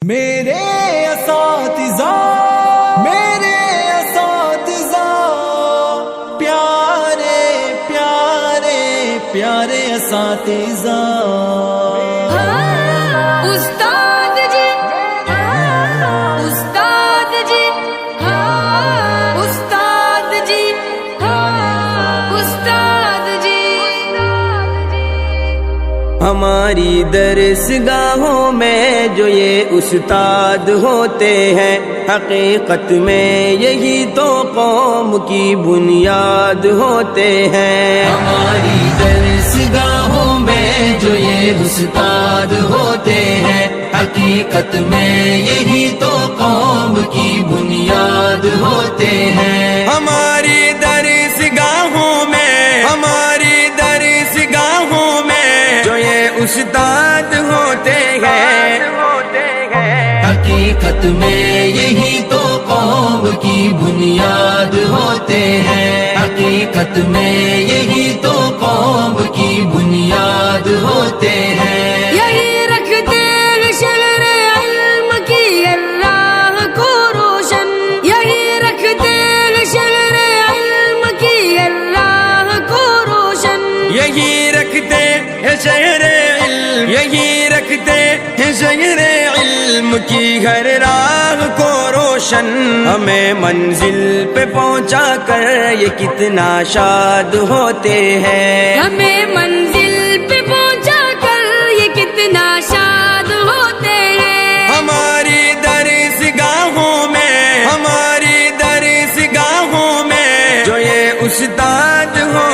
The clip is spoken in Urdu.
میرے اساتذہ پیارے پیارے پیارے اساتذہ، استاد جی استاد جی استاد جی استاد جی، ہماری درسگاہوں میں جو یہ استاد ہوتے ہیں، حقیقت میں یہی تو قوم کی بنیاد ہوتے ہیں۔ ہماری درسگاہوں میں جو یہ استاد ہوتے ہیں، حقیقت میں یہی تو قوم کی بنیاد ہوتے ہیں۔ ہماری درسگاہوں میں جو یہ استاد ہوتے ہیں، حقیقت میں یہی تو قوم کی بنیاد ہوتے ہیں۔ حقیقت میں یہی تو قوم کی بنیاد ہوتے ہیں۔ یہی رکھتے ہیں شہر علم کی اللہ کو روشن، یہی رکھتے ہیں شہر علم کی اللہ کو روشن، یہی رکھتے ہیں شہر علم، یہی رکھتے ہیں شہر علم کی ہر راہ کو روشن۔ ہمیں منزل پہ پہنچا کر یہ کتنا شاد ہوتے ہیں، ہمیں